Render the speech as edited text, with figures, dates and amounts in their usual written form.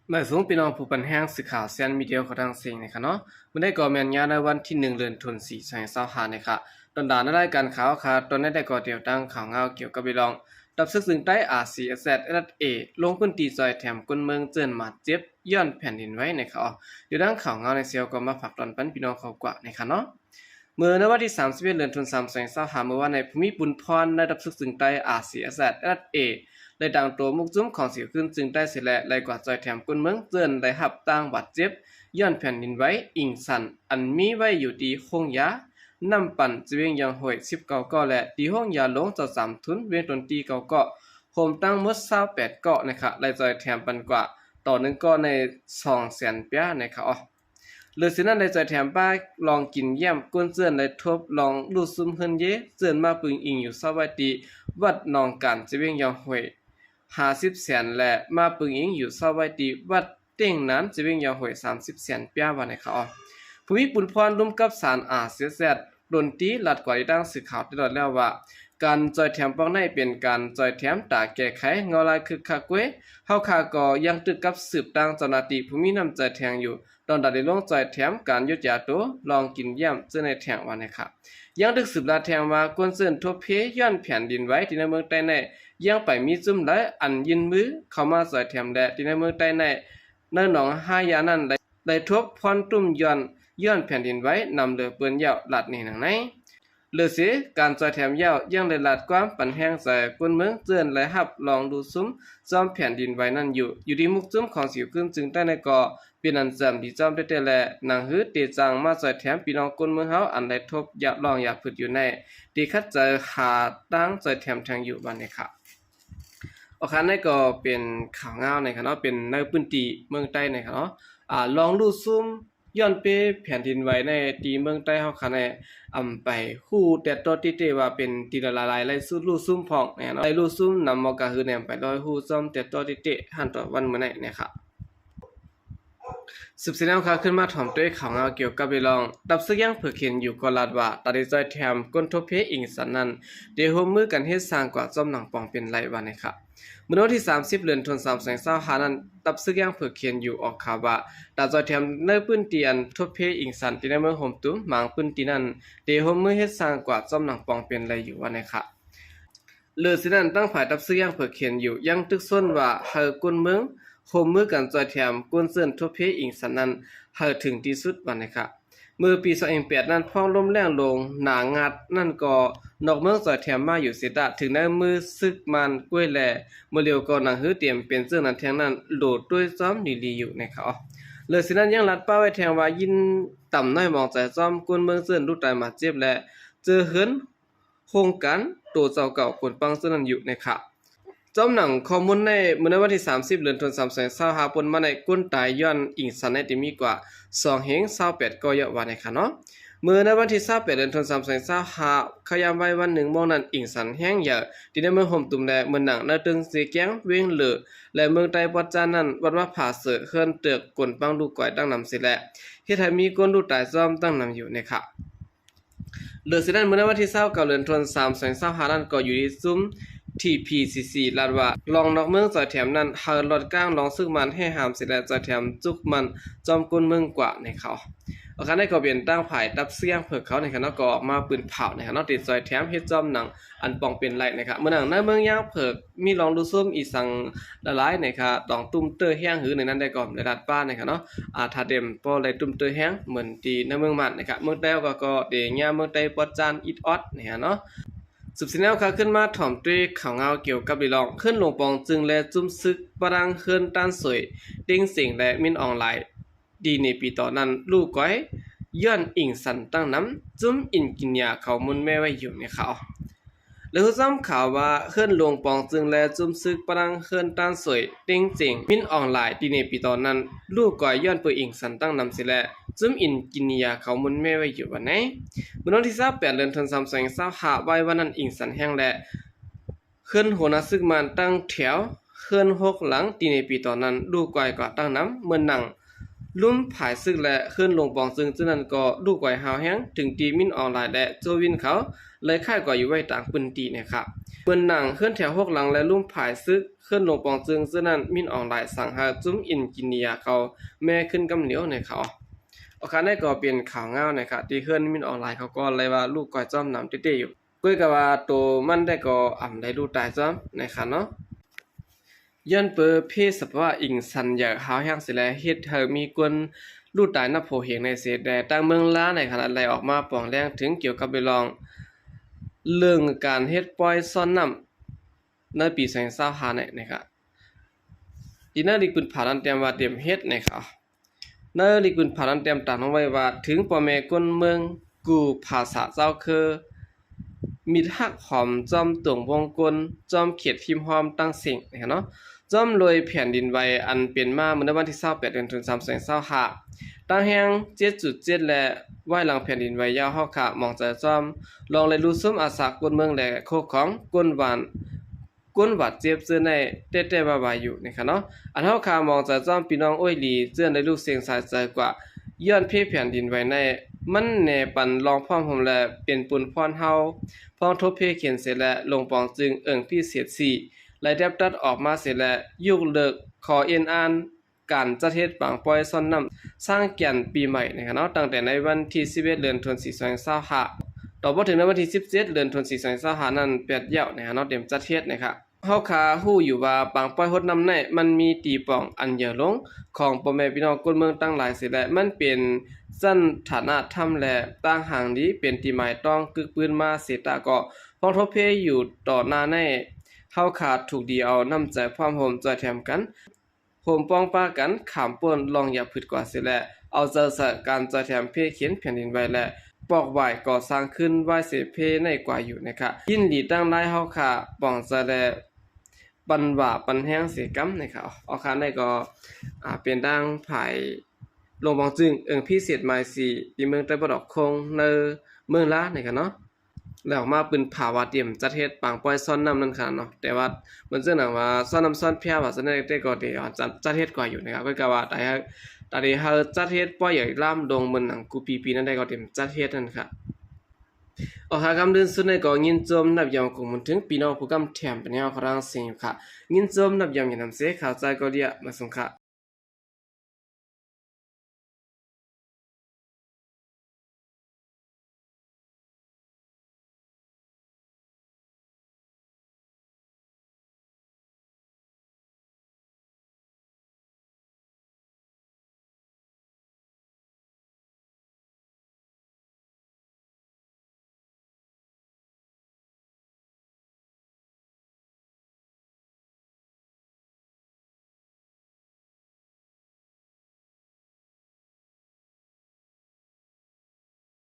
หมายสูงพี่น้องผู้ปันแห้งสื่อข่าวเซียนมีเดียเขาทางเสียงนะคะเนาะมันได้ก่อแมนยาในวันที่1เดือนธันวาคม2025นะคะตอนด่านในรายการข่าวค่ะตอนนี้ได้ก่อเดียวตั้งข่าวเงาเกี่ยวกับพี่น้องดับซึกซึ่งใต้อาซีเอสเอสเอลงพื้นที่ซอยแถมกุนเมืองเจิ้นมาเจ็บย้อนแผ่นดินไว้นะคะเดี๋ยวดังข่าวเงาในเซียวก็มาฝากตอนปันพี่น้องเขากว่านะคะเนาะเมื่อในวันที่31เดือนธันวาคม2025เมื่อวันในภูมิบุญพรในดับซึกซึ่งใต้อาซีเอสเอได้ดังตัวมุกจุ้มของเสียขึ้นจึงได้เสร็จและเลยกว่าจอยแถมกุนเมืองเจิ้นได้หับต่างบาดเจ็บย้อนแผ่นดินไว้อิงสันอันมีไว้อยู่ที่ห้องยานำปั่นจะเวียงยังห่วย19เกาะและที่ห้องยาลงจะ3ทุนเวียงตนตี9เกาะโฮมตั้งหมด28เกาะนะคะได้จอยแถมปันกว่าต่อ1เกาะใน200,000เปียนะคะหรือสินั้นได้จอยแถมป้าลองกินเยี่ยมก้นเจือนได้ทบลองลูดซุ่มเฮินเยเจือนมาปึงอิงอยู่สวัสดีวัดนองกันจะเวียงยังห่วย50,000,000และมาปึงอิงอยู่สวัสดีวัดเต้งนั้นจะเวียงยังห่วย30,000,000เปียว่านะคะภูมิปุณพรร่วมกับสารอาเซียแซดดนตรีลัดกว่าที่ตั้งสื่อข่าวตลอดแล้วว่าการจอยแถมป้องในเป็นการจอยแถมตาแก้ไขเงาลายคึกคักเว้เฮาคาก็ยังตึกกับสืบตั้งเจ้าหน้าที่ภูมินำใจแทงอยู่ตอนดัดได้ลงจอยแถมการยุดยาโตลองกินเยี่ยมเจอในแถงว่านะครับยังตึกสืบลาแทงว่ากวนเซินทบเพย้อนแผ่นดินไว้ที่ในเมืองใต้ในยังไปมีจุ่มหลายอันยินมือเข้ามาจอยแถมแดที่ในเมืองใต้ในหนองหายานั้นได้ทบพรตุ้มย้อนแผ่นดินไว้นำเรือเปื้อนยาวลัดนี่หนังไหนเลือสิการจอยแถมยาวยังได้ลัดความปันแห้งใส่กวนเมืองเจือนและหับลองดูซุ้มจอมแผ่นดินไว้นั่นอยู่ที่มุกจุ้มของสิวขึ้นจึงได้ในก่อเป็นอันจำที่จอมได้แลหนังหื้อเตจังมาจอยแถมพี่น้องกวนเมืองเฮาอันได้ทบอยากลองอยากฝึกอยู่ในที่คัดใจหาตั้งจอยแถมทางอยู่บ้านนี้ครับโอเคนั่นก็เป็นข่าวเงาในครับเนาะเป็นในพื้นที่เมืองใต้ในครับเนาะลองดูซุ่มย้อนไปแผ่นดินไหวในตีเมืองใต้เฮาค่ะในไปฮู้แต่ตอติเตว่าเป็นตีละลายไล่สู้ลู่ซุ่มพองเนี่ยเนาะไล่ลู่ซุ่มนำมอกะฮือแนมไปลอยฮู้ซ่อมแต่ตอติเตหันต่อวันมื้อไหนเนี่ยครับสืบเสียงข่าวขึ้นมาถ่อมด้วยข่าวเงาเกี่ยวกับเรื่องดับซึกยังเผยเขียนอยู่ก่อนลาดว่าตัดใจแถมก้นทบเพอิงสันนั้นเดี๋ยวร่วมมือกันเฮ็ดสร้างกว่าจอมหนังปองเป็นไรวันนี้ครับเมื่อวันที่30เดือนธันวาคม2025นั้นดับซึกยังเผยเขียนอยู่ออกข่าวว่าตัดใจแถมในพื้นที่อันทบเพอิงสันที่ในเมืองโฮมตุ้มหมางพื้นที่นั้นเดี๋ยวร่วมมือเฮ็ดสร้างกว่าจอมหนังปองเป็นไรอยู่วันนี้ครับเลือสินั้นตั้งฝ่ายดับซึกยังเผยเขียนอยู่ยังตึกซ้นว่าเฮากุนเมืองโฮมมือกันจอยแถมกุนเซินทบเพอิงสันนั้นเฮาถึงที่สุดวันนี้ครับเมื่อปี2008นั้นพ้องลมแรงลงหนางัดนั่นก็นอกเมืองจอยแถมมาอยู่เสดะถึงในมือซึกมันกล้วยแลเมื่อเร็วก็หนังหื้อเตรียมเป็นเสื้อนั้นแทงนั้นโหลดด้วยซ้อมลีอยู่นะครับเลยสินั้นยังลัดป้าไว้แทงว่ายินต่ำน้อยมองใจซ้อมกุนเมืองเซินลูกตายมาเจ็บและเจอเหินโครงกันตัวเจ้าเก่าคนปังเสื้อนั้นอยู่นะครับจอมหนังข้อมูลในเมื่อวันที่30เดือนธันวาคม2025ปนมาในก้นตายย้อนอิงสันในที่มีกว่า2เฮง28ก็เยอะว่าในค่ะเนาะเมื่อในวันที่28เดือนธันวาคม2025ขยามไว้วันหนึ่งมองนั้นอิงสันแห้งเยอะที่ในเมืองห่มตุ่มแลเมืองหนังในตึงสีแก้งเวียงเหลือและเมืองใต้ปัจจานั้นวัดว่าผาเสือเฮือนเตือกกลปังลูกก่อยตั้งนำสิแลเฮ็ดให้มีก้นลูกตายซ้อมตั้งนำอยู่ในค่ะเหลือสินั้นเมื่อในวันที่29เดือนธันวาคม2025นั้นก็อยู่ที่ซุ้มTPCC ลาดว่าลองนอกเมืองจอยแถมนั้นเฮาลดก้างลองซึ่งมันให้หามสิและจอยแถมจุกมันจอมกุนเมืองกว่าในเขาเอาคันได้ก็เป็นตั้งภายดับเสียงเพิกเขาในคณะก็ออกมาปืนเผาในคณะติดจอยแถมเฮ็ดจอมหนังอันปองเป็นไรนะครับเมื่อหนังในเมืองย่างเพิกมีลองดูซุ่มอีสังละลายนะครับต้องตุ้มเตอร์แห้งหือในนั้นได้ก่อนในดัดป้านะครับเนาะถ้าเต็มพอเลยตุ้มเตอร์แห้งเหมือนที่ในเมืองมันนะครับเมืองใต้ก็เดียเมืองใต้ปอดจานอิดออดเนี่ยเนาะสุบสินแนวค่ะขึ้นมาถ่อมด้วยข่าวเงาเกี่ยวกับดิลองขึ้นลงปองจึงและจุ้มซึกปรังเฮินต้านสวยติ้งเสียงและมินออนไลน์ดีในปีต่อนั้นลูกก้อยย้อนอิงสันตั้งน้ำจุ้มอินกินยาเขามุนแม่ไว้อยู่ในเขาแล้วซ้ำข่าวว่าเฮินลงปองจึงและจุ้มซึกปรังเฮินต้านสวยติ้งเสียงมินออนไลน์ดีในปีต่อนั้นลูกก้อยย้อนเปืออิงสันตั้งน้ำสิแลจุ้มอินกินยาเขามุนแม่ไว้อยู่วันไหนเมื่อวันที่28เดือนธันวาคม2025ไว้วันนั้นอิงสันแห้งและขึ้นหัวหน้าซึกมันตั้งแถวขึ้น6หลังตีในปีตอนนั้นดูก่อยก็ตั้งน้ำเมื่อหนังลุ่มผายซึกและขึ้นลงปองซึ่งนั้นก็ดูก่อยหาวแห้งถึงตีมินออนไลน์และโจวินเขาเลยค่ายก่อยอยู่ไว้ต่างปืนตีนะครับ เปิ้นหนังเคลื่อนแถวหกหลังและลุ่มผายซึกเคลื่อนลงปองจึงซึ่งนั้นมินออนไลน์สั่งหาจุ้มอินกินเนียเขาแม่ขึ้นกำเหนียวในเขาเอาคันได้ก็เป็นข่าวเงานะครับที่เคลื่อนมินออนไลน์เขาก็เลยว่าลูกก้อยจ้อมนำเต้ๆอยู่ก้อยก็ว่าตัวมันได้ก็ได้ลูกตายจ้อมนะครับเนาะย้อนเปิดเพศสภาวะอิงสันอยากหาแห่งสิแลเฮ็ดให้มีกวนลูกตายนับโผเหียงในเสดแต่ตั้งเมืองล้าในขณะไหลออกมาป่องแรงถึงเกี่ยวกับไปลองเรื่องการเฮ็ดปล่อยซ่อนน้ำในปี2025เนี่ยนะครับอีน่าลิกุนผาลันเตรียมว่าเตรียมเฮ็ดนะครับเนอลิกุนผาลันเตรียมตามเอาไว้ว่าถึงพ่อแม่คนเมืองกูภาษาเจ้าคือมีฮักหอมจอมตวงวงกลจอมเขียดพิมพ์หอมตั้งสิ่งนะครับเนาะจอมรวยแผ่นดินไหวอันเป็นมาเมื่อวันที่28เดือนธันวาคม2025ตั้งแห่ง 7.7 และไหว้หลังแผ่นดินไหวยาวเฮาค่ะมองใจจอมลองเลยรู้ซุมอาสากวนเมืองและโคกของกวนหวานกวนหวัดเจ็บซื่อในเต้ๆบาๆอยู่นะครับเนาะอันเฮาค่ะมองใจจอมพี่น้องอ้อยหลีเจื้อนได้ลูกเสียงสายใจกว่าย้อนเพแผ่นดินไหวในมันแน่ปันลองพร้อมผมและเป็นปุนพรเฮาพ้องทบเพเขียนเสร็จและลงปองจึงเอิ้งพี่เสียด4และแดบตัดออกมาเสร็จแล้วยุกเลิกขอเอ็นอ่านการจัดเฮ็ดปางปอยซ่อนน้ำสร้างแก่นปีใหม่นะครับเนาะตั้งแต่ในวันที่11เดือนธันวาคม2025ต่อบ่ถึงในวันที่17เดือนธันวาคม2025นั้น8ยาวนะครับเนาะเตรียมจัดเฮ็ดนะครับเฮาคาฮู้อยู่ว่าปางปอยฮดน้ำในมันมีตีป่องอันเยอะลงของพ่อแม่พี่น้องคนเมืองตั้งหลายสิและมันเป็นสั้นฐานะธรรมและต่างหางดีเป็นที่หมายต้องกึกปืนมาเสตาก็พ้องทบเพอยู่ต่อหน้าในเฮาขาดถูกดีเอาน้ำใจพร้อมโฮมจอยแถมกันโฮมป้องป้ากันขามป่นลองอย่าผึดกว่าเสียแลเอาเจอสะการจอยแถมเพเขียนแผ่นดินไว้และปอกไหวก่อสร้างขึ้นไหวเสเพในกว่าอยู่นะครับยินดีตั้งได้เฮาขาป้องจะแลปันว่าปันแห้งเสียกำนะครับเอาคันได้ก็เป็นดังภายลงบองจึงพิเศษหมาย4ที่เมืองใต้บ่ดอกคงในเมืองลานะครับเนาะแล้วออกมาเป็นภาวะเตรียมจัดเฮ็ดปางปอยซ่อนน้ำนั่นค่ะเนาะแต่ว่ามันซึ่งหนังว่าซ่อนน้ำซ่อนเพียว่าซั่นได้ก็ได้จัดเฮ็ดกว่าอยู่นะครับก็ว่าแต่เฮาจัดเฮ็ดปล่อยใหญ่ล่ามดงเหมือนหนังกูปีนั้นได้ก็เตรียมจัดเฮ็ดนั่นค่ะออกหาคำเดินสุดในก็ยินจมนับยามของมันถึงพี่น้องผู้กำแถมเป็นแนวครั้งเสียงค่ะยินจมนับยามอย่างนำเสข่าวใจก็เรียมาส่งค่ะ